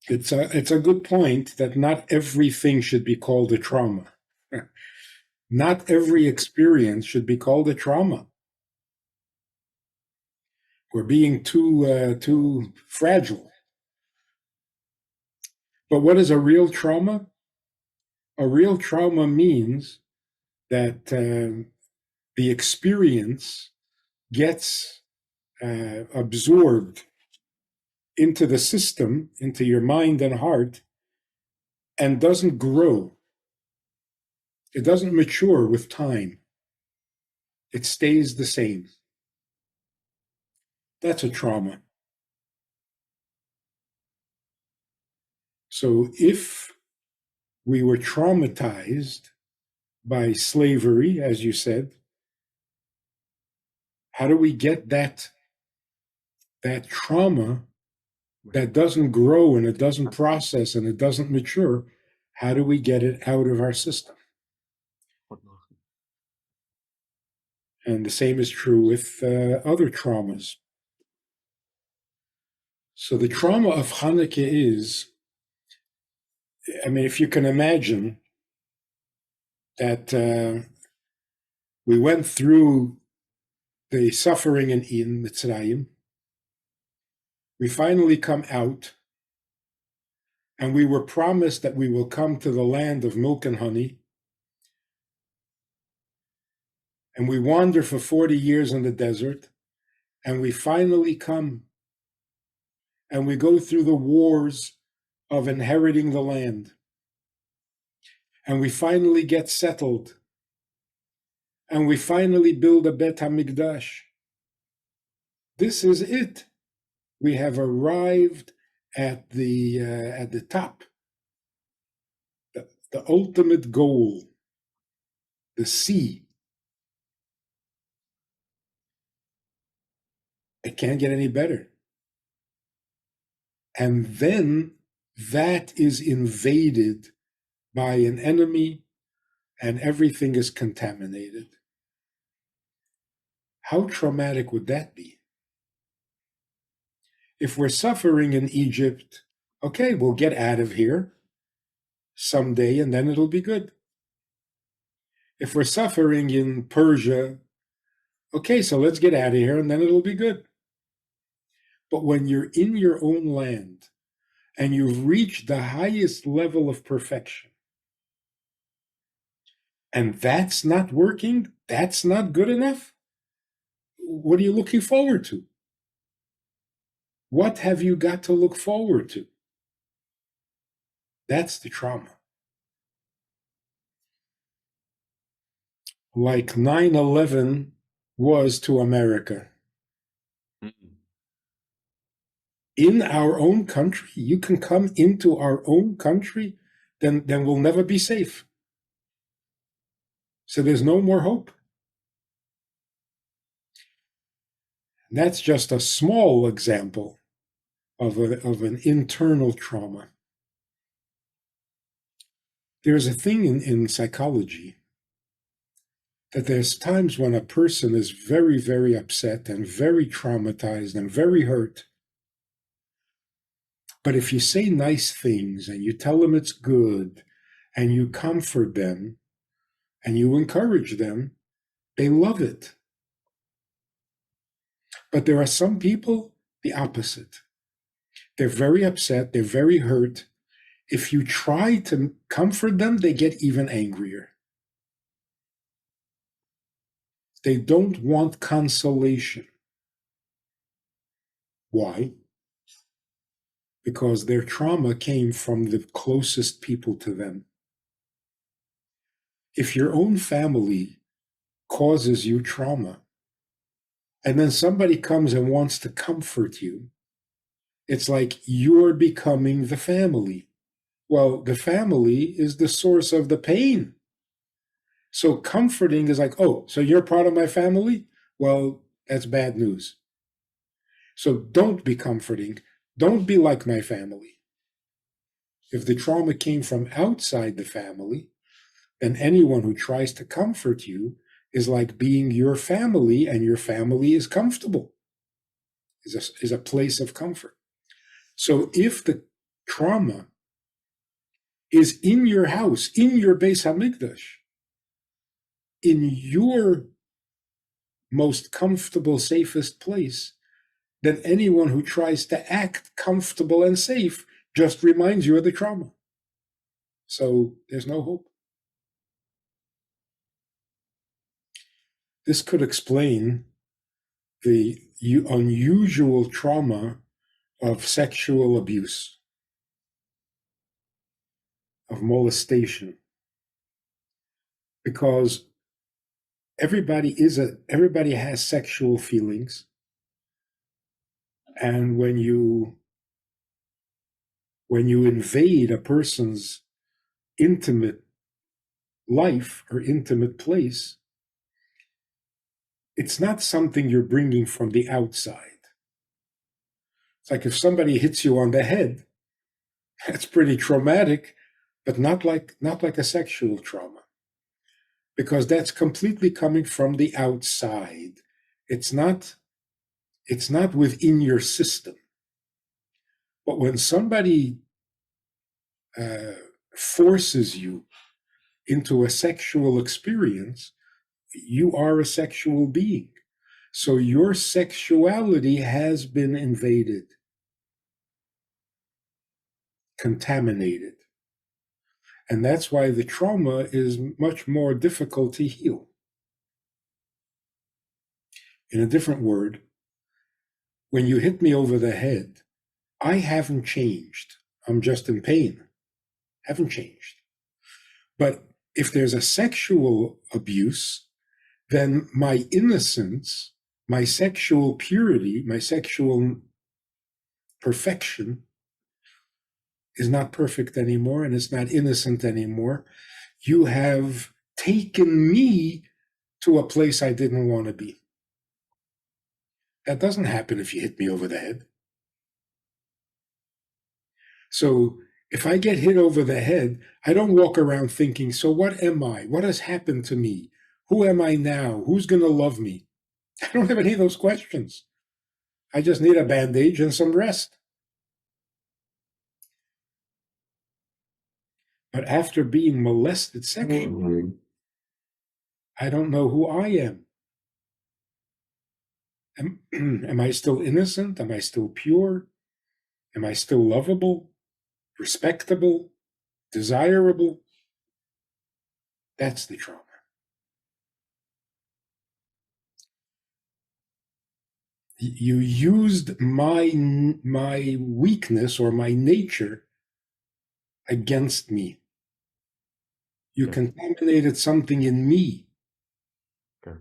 It's a good point that not everything should be called a trauma. Not every experience should be called a trauma. We're being too fragile. But what is a real trauma? A real trauma means that the experience gets absorbed into the system, into your mind and heart, and doesn't grow. It doesn't mature with time. It stays the same. That's a trauma. So if we were traumatized by slavery, as you said, how do we get that trauma that doesn't grow and it doesn't process and it doesn't mature? How do we get it out of our system? And the same is true with other traumas. So the trauma of Chanukah is, I mean, if you can imagine that we went through the suffering in Mitzrayim, we finally come out, and we were promised that we will come to the land of milk and honey, and we wander for 40 years in the desert, and we finally come, and we go through the wars of inheriting the land, and we finally get settled, and we finally build a Bet HaMikdash. This is it. We have arrived at the top, the ultimate goal, the sea. It can't get any better. And then that is invaded by an enemy, and everything is contaminated. How traumatic would that be? If we're suffering in Egypt, okay, we'll get out of here someday and then it'll be good. If we're suffering in Persia, okay, so let's get out of here and then it'll be good. But when you're in your own land and you've reached the highest level of perfection, and that's not working, that's not good enough, what are you looking forward to? What have you got to look forward to? That's the trauma. Like 9/11 was to America. In our own country, you can come into our own country, then we'll never be safe. So there's no more hope. And that's just a small example of an internal trauma. There's a thing in psychology that there's times when a person is very, very upset and very traumatized and very hurt. But if you say nice things and you tell them it's good and you comfort them and you encourage them, they love it. But there are some people, the opposite. They're very upset, they're very hurt. If you try to comfort them, they get even angrier. They don't want consolation. Why? Because their trauma came from the closest people to them. If your own family causes you trauma, and then somebody comes and wants to comfort you, it's like you're becoming the family. Well, the family is the source of the pain. So comforting is like, oh, so you're part of my family? Well, that's bad news. So don't be comforting. Don't be like my family. If the trauma came from outside the family, then anyone who tries to comfort you is like being your family, and your family is comfortable, is a place of comfort. So if the trauma is in your house, in your Beis Hamikdash, in your most comfortable, safest place, then anyone who tries to act comfortable and safe just reminds you of the trauma. So there's no hope. This could explain the unusual trauma of sexual abuse, of molestation, because everybody has sexual feelings, and when you invade a person's intimate life or intimate place, it's not something you're bringing from the outside. It's like if somebody hits you on the head, that's pretty traumatic, but not like a sexual trauma, because that's completely coming from the outside. It's not within your system. But when somebody forces you into a sexual experience, you are a sexual being. So your sexuality has been invaded, contaminated. And that's why the trauma is much more difficult to heal. In a different word, when you hit me over the head, I haven't changed. I'm just in pain. Haven't changed. But if there's a sexual abuse, then my innocence, my sexual purity, my sexual perfection is not perfect anymore, and it's not innocent anymore. You have taken me to a place I didn't want to be. That doesn't happen if you hit me over the head. So if I get hit over the head, I don't walk around thinking, so what am I? What has happened to me? Who am I now? Who's going to love me? I don't have any of those questions. I just need a bandage and some rest. But after being molested sexually, I don't know who I am. Am I still innocent? Am I still pure? Am I still lovable, respectable, desirable? That's the trauma. You used my weakness or my nature against me. You contaminated something in me. Okay.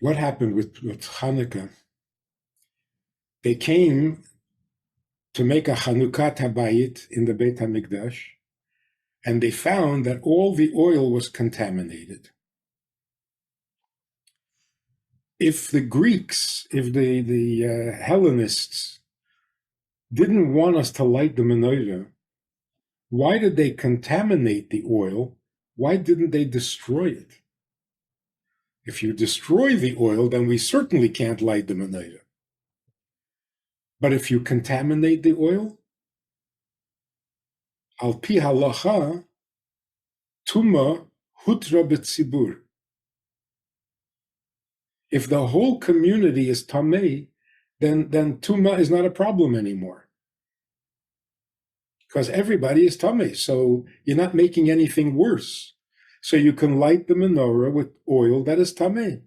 What happened with Chanukah? They came to make a Chanukah Habayit in the Beit HaMikdash, and they found that all the oil was contaminated. If the Greeks, if the Hellenists didn't want us to light the menorah, why did they contaminate the oil? Why didn't they destroy it? If you destroy the oil, then we certainly can't light the menorah. But if you contaminate the oil, al pi halacha, tuma hutra b'tzibur. If the whole community is tamei, then tuma is not a problem anymore, because everybody is tamei. So you're not making anything worse. So you can light the menorah with oil that is tamei.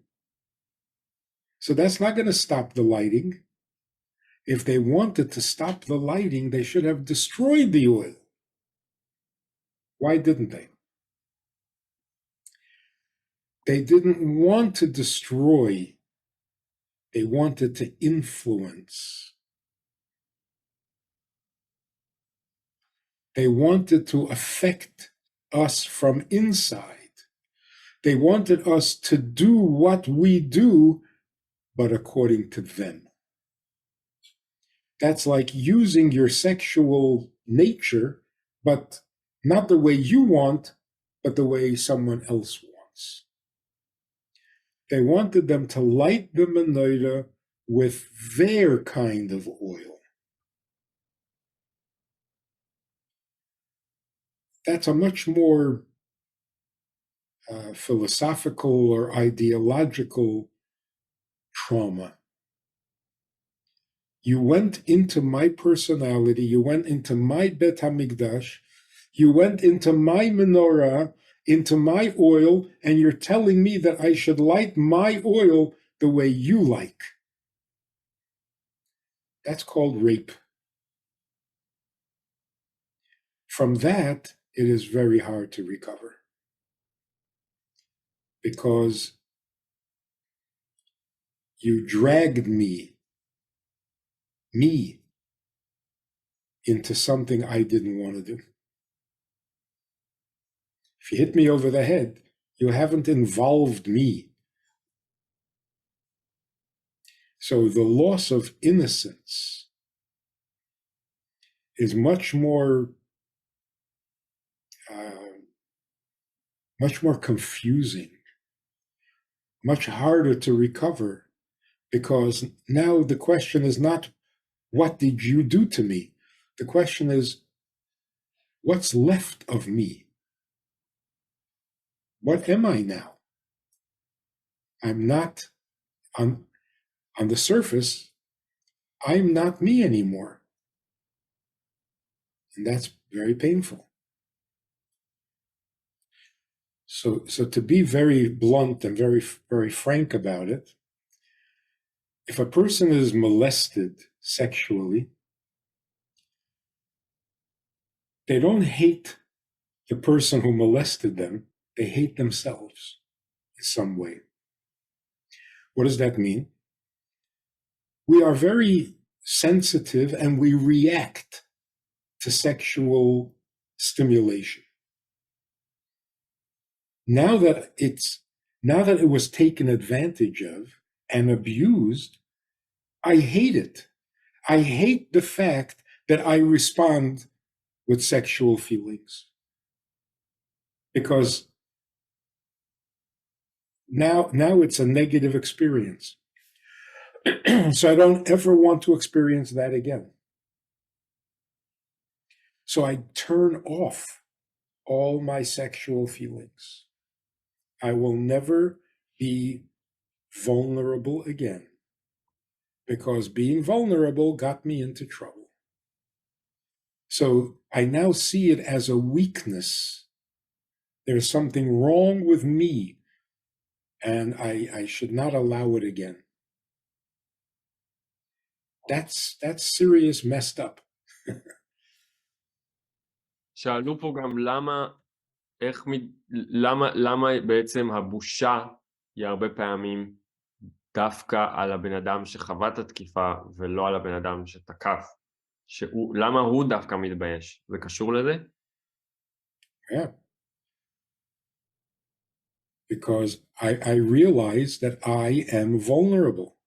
So that's not going to stop the lighting. If they wanted to stop the lighting, they should have destroyed the oil. Why didn't they? They didn't want to destroy. They wanted to influence. They wanted to affect us from inside. They wanted us to do what we do, but according to them. That's like using your sexual nature, but not the way you want, but the way someone else wants. They wanted them to light the menorah with their kind of oil. That's a much more philosophical or ideological trauma. You went into my personality, you went into my Bet HaMikdash, you went into my menorah, into my oil, and you're telling me that I should light my oil the way you like. That's called rape. From that, it is very hard to recover because you dragged me, into something I didn't want to do. If you hit me over the head, you haven't involved me. So the loss of innocence is much more confusing, much harder to recover, because now the question is not, what did you do to me? The question is, what's left of me? What am I now? I'm not, on the surface, I'm not me anymore. And that's very painful. So to be very blunt and very, very frank about it, if a person is molested sexually, they don't hate the person who molested them, they hate themselves in some way. What does that mean? We are very sensitive and we react to sexual stimulation. Now that it was taken advantage of and abused, I hate it. I hate the fact that I respond with sexual feelings. Because now it's a negative experience. So I don't ever want to experience that again. So I turn off all my sexual feelings. I will never be vulnerable again, because being vulnerable got me into trouble. So I now see it as a weakness. There's something wrong with me, and I should not allow it again. That's serious messed up. שאלו פה גם למה בעצם הבושה היא הרבה פעמים דווקא על הבן אדם שחווה את התקיפה ולא על הבן אדם שתקף. למה הוא דווקא מתבייש? זה קשור לזה? Yeah. Because I realize that I am vulnerable,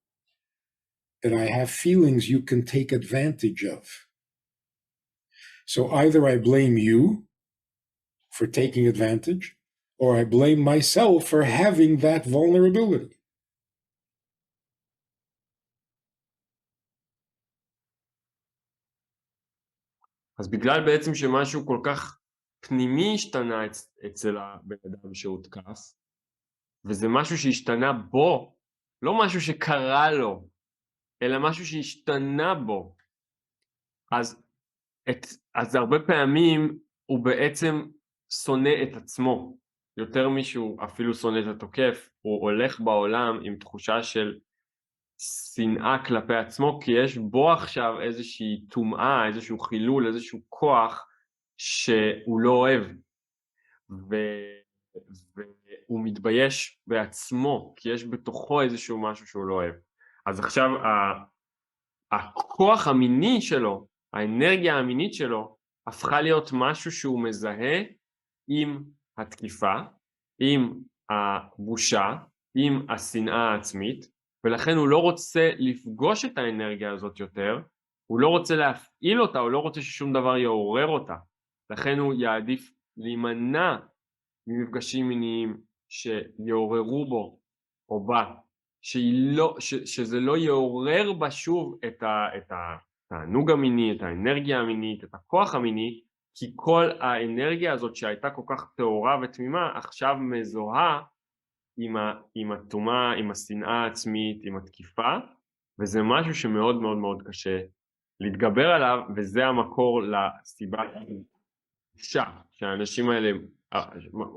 that I have feelings you can take advantage of. So either I blame you for taking advantage, or I blame myself for having that vulnerability. אז בגלל בעצם שמשהו כל כך פנימי השתנה אצל הבן אדם שהותקף, וזה משהו שהשתנה בו, לא משהו שקרה לו, אלא משהו שהשתנה בו, אז הרבה פעמים הוא בעצם שונא את עצמו, יותר משהו אפילו שונא את התוקף, הוא הולך בעולם עם תחושה של שנאה כלפי עצמו, כי יש בו עכשיו איזושהי טומאה, איזשהו חילול, איזשהו כוח שהוא לא אוהב, והוא מתבייש בעצמו, כי יש בתוכו איזשהו משהו שהוא לא אוהב. אז עכשיו הכוח המיני שלו, האנרגיה המינית שלו, הפכה להיות משהו שהוא מזהה עם התקיפה, עם הבושה, עם השנאה העצמית, ולכן הוא לא רוצה לפגוש את האנרגיה הזאת יותר, הוא לא רוצה להפעיל אותה, הוא לא רוצה ששום דבר יעורר אותה, לכן הוא יעדיף להימנע ממפגשים מיניים שיעוררו בו או בה, שזה לא יעורר בה שוב את התענוג המיני, את האנרגיה המינית, את הכוח המיני, כי כל האנרגיה הזאת שהייתה כל כך טהורה ותמימה, עכשיו מזוהה עם הטומאה, עם השנאה העצמית, עם התקיפה, וזה משהו שמאוד מאוד מאוד קשה להתגבר עליו, וזה המקור לסיבה בושה, שהאנשים האלה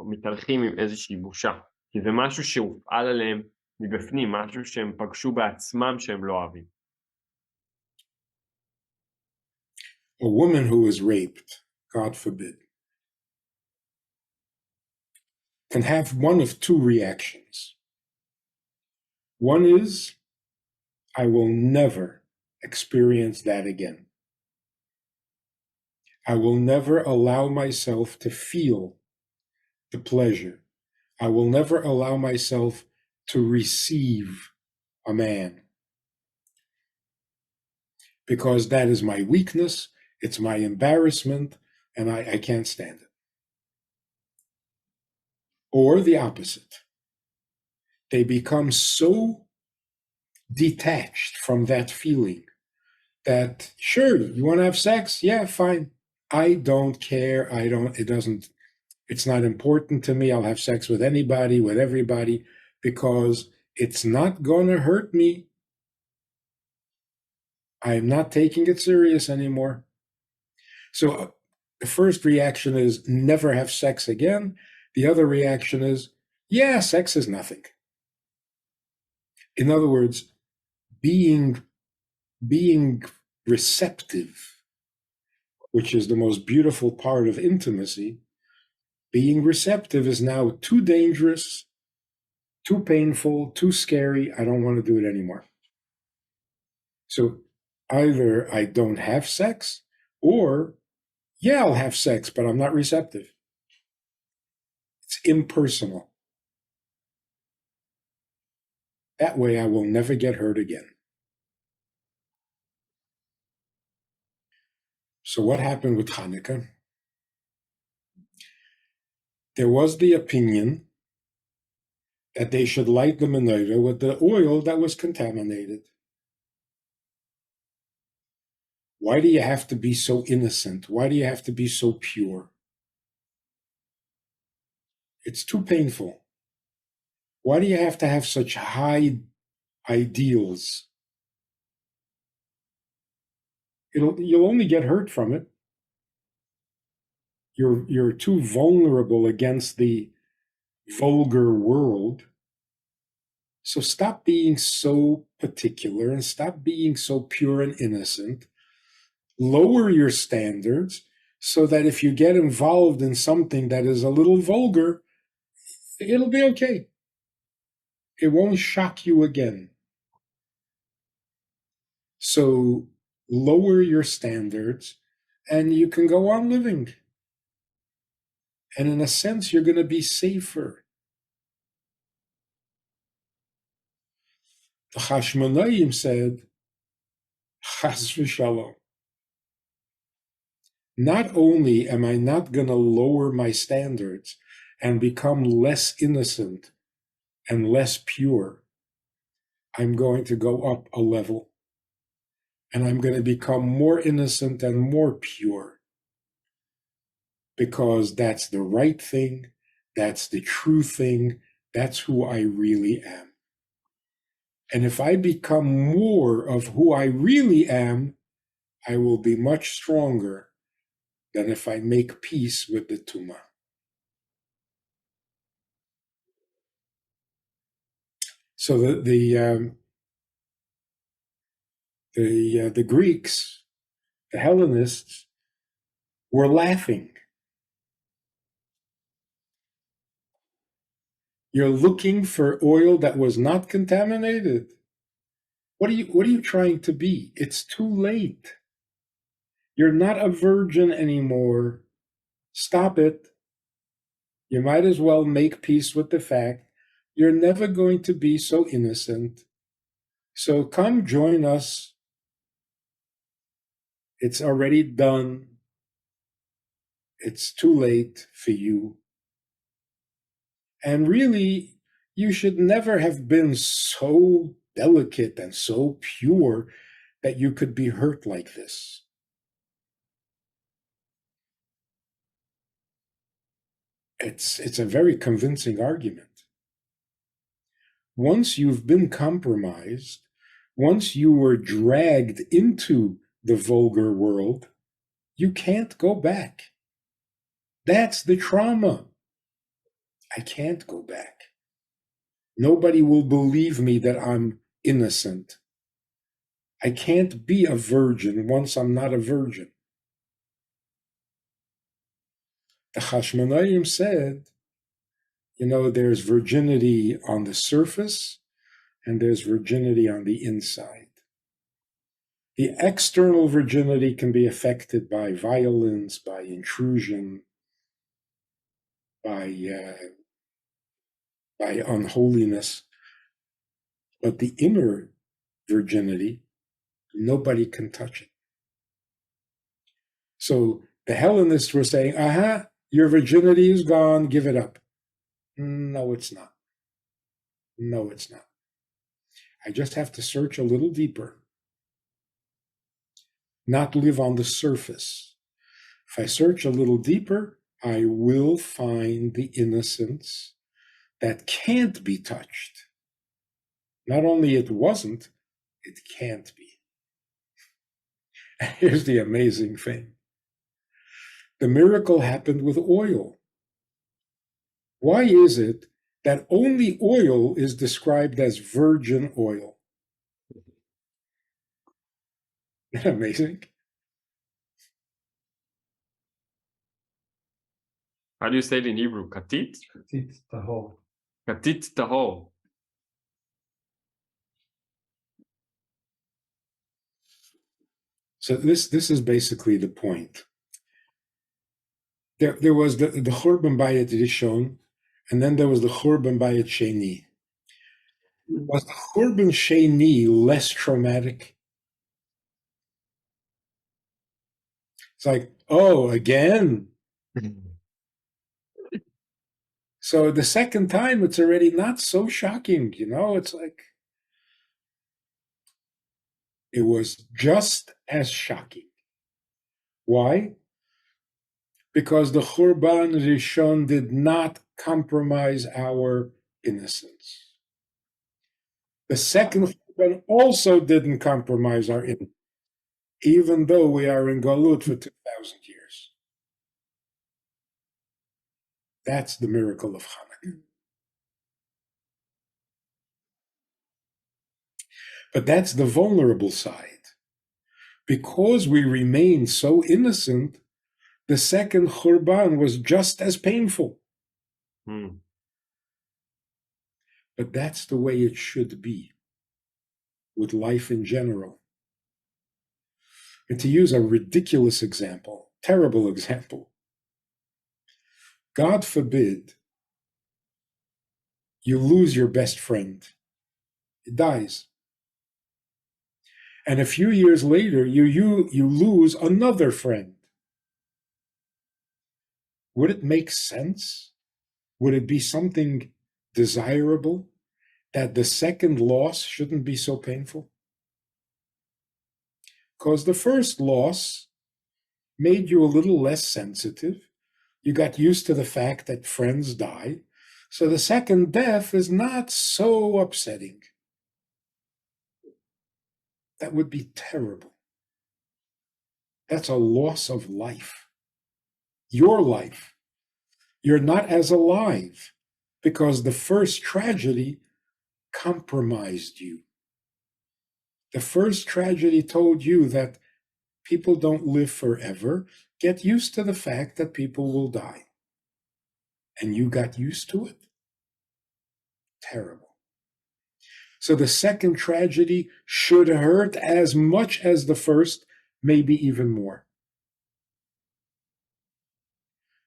מתהלכים עם איזושהי בושה, כי זה משהו שהופעל עליהם מבפנים, משהו שהם פגשו בעצמם שהם לא אוהבים. A woman who is raped, God forbid, can have one of two reactions. One is, I will never experience that again. I will never allow myself to feel the pleasure. I will never allow myself to receive a man. Because that is my weakness, it's my embarrassment, and I can't stand it. Or the opposite. They become so detached from that feeling that, sure, you want to have sex? Yeah, fine. I don't care. It's not important to me. I'll have sex with anybody, with everybody, because it's not going to hurt me. I'm not taking it serious anymore. So the first reaction is never have sex again. The other reaction is, yeah, sex is nothing. In other words, being receptive, which is the most beautiful part of intimacy, being receptive is now too dangerous, too painful, too scary. I don't want to do it anymore. So either I don't have sex, or yeah, I'll have sex, but I'm not receptive. It's impersonal. That way I will never get hurt again. So what happened with Chanukah? There was the opinion that they should light the menorah with the oil that was contaminated. Why do you have to be so innocent? Why do you have to be so pure? It's too painful. Why do you have to have such high ideals? You'll only get hurt from it. You're too vulnerable against the vulgar world. So stop being so particular and stop being so pure and innocent. Lower your standards so that if you get involved in something that is a little vulgar, it'll be okay. It won't shock you again. So lower your standards and you can go on living. And in a sense, you're going to be safer. The Hashmonaim said, Chas v'shalom. Not only am I not going to lower my standards and become less innocent and less pure, I'm going to go up a level. And I'm going to become more innocent and more pure. Because that's the right thing, that's the true thing, that's who I really am. And if I become more of who I really am, I will be much stronger than if I make peace with the tumah. So the Greeks, the Hellenists, were laughing. You're looking for oil that was not contaminated. What are you trying to be? It's too late. You're not a virgin anymore. Stop it. You might as well make peace with the fact you're never going to be so innocent. So come join us. It's already done. It's too late for you. And really, you should never have been so delicate and so pure that you could be hurt like this. It's a very convincing argument. Once you've been compromised, once you were dragged into the vulgar world, you can't go back. That's the trauma. I can't go back. Nobody will believe me that I'm innocent. I can't be a virgin once I'm not a virgin. The Hashmonaim said, there's virginity on the surface and there's virginity on the inside. The external virginity can be affected by violence, by intrusion, by unholiness. But the inner virginity, nobody can touch it. So the Hellenists were saying, aha, your virginity is gone, give it up. No, it's not. No, it's not. I just have to search a little deeper, not live on the surface. If I search a little deeper, I will find the innocence that can't be touched. Not only it wasn't, it can't be. Here's the amazing thing. The miracle happened with oil. Why is it that only oil is described as virgin oil? Isn't that amazing? How do you say it in Hebrew? Katit? Katit tahor. Katit tahor. So this is basically the point. There was the Churban Bayit Rishon, and then there was the Churban Bayit Sheni. Was the Churban Sheni less traumatic? It's like, oh, again? So the second time, it's already not so shocking, It's like, it was just as shocking. Why? Because the Churban Rishon did not compromise our innocence. The second Churban also didn't compromise our innocence, even though we are in Galut for 2,000 years. That's the miracle of Chanukah. But that's the vulnerable side. Because we remain so innocent, the second Churban was just as painful. But that's the way it should be with life in general. And to use a ridiculous example, terrible example, God forbid you lose your best friend. It dies. And a few years later, you lose another friend. Would it make sense? Would it be something desirable that the second loss shouldn't be so painful? Because the first loss made you a little less sensitive. You got used to the fact that friends die. So the second death is not so upsetting. That would be terrible. That's a loss of life. Your life. You're not as alive because the first tragedy compromised you. The first tragedy told you that people don't live forever. Get used to the fact that people will die. And you got used to it? Terrible. So the second tragedy should hurt as much as the first, maybe even more.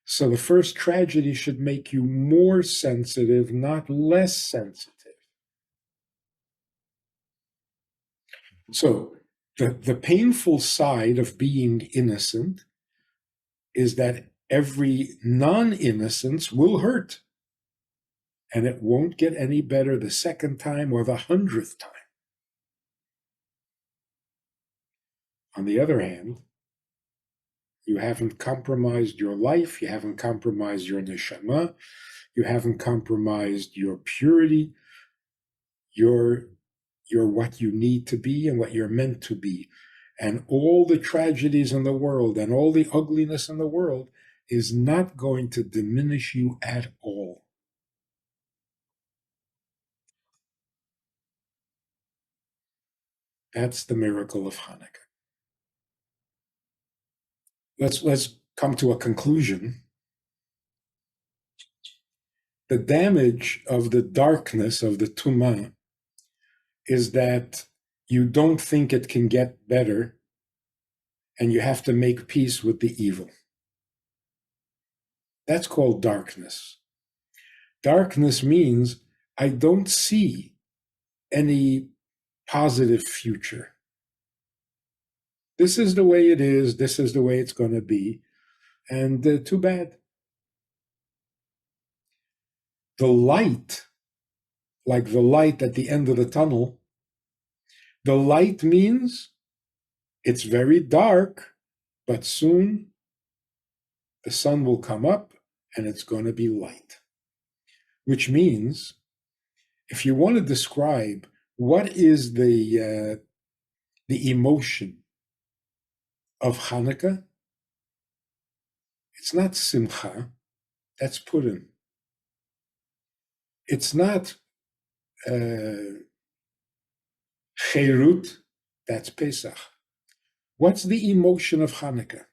So the first tragedy should make you more sensitive, not less sensitive. So the painful side of being innocent is that every non-innocence will hurt. And it won't get any better the second time or the 100th time. On the other hand, You haven't compromised your life. You haven't compromised your neshama. You haven't compromised your purity. You're what you need to be and what you're meant to be. And all the tragedies in the world and all the ugliness in the world is not going to diminish you at all. That's the miracle of Hanukkah. Let's come to a conclusion. The damage of the darkness of the Tumah is that you don't think it can get better, and you have to make peace with the evil. That's called darkness. Darkness means I don't see any positive future. This is the way it is. This is the way it's going to be. And too bad. The light, like the light at the end of the tunnel, the light means it's very dark, but soon the sun will come up and it's going to be light. Which means, if you want to describe what is the emotion of Hanukkah, it's not simcha, that's Purim. It's not cherut, that's Pesach. What's the emotion of Hanukkah?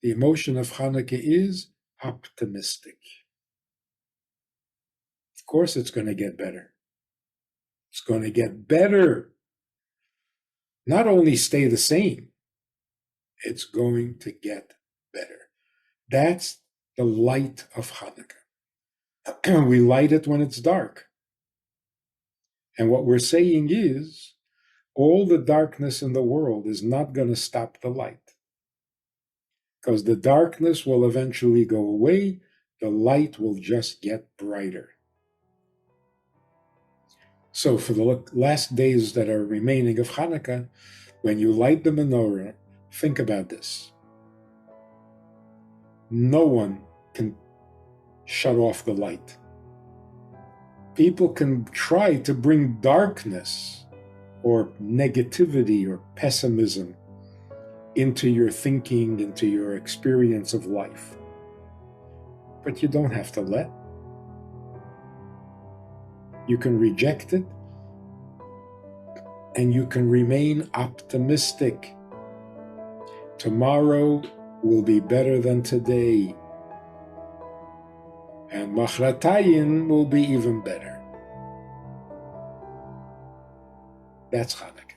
The emotion of Hanukkah is optimistic. Of course, it's going to get better. It's going to get better. Not only stay the same, it's going to get better. That's the light of Hanukkah. We light it when it's dark. And what we're saying is, all the darkness in the world is not going to stop the light. Because the darkness will eventually go away, the light will just get brighter. So for the last days that are remaining of Hanukkah, when you light the menorah, think about this. No one can shut off the light. People can try to bring darkness or negativity or pessimism into your thinking, into your experience of life. But you don't have to let. You can reject it, and you can remain optimistic. Tomorrow will be better than today, and Machratayin will be even better. That's Hanukkah.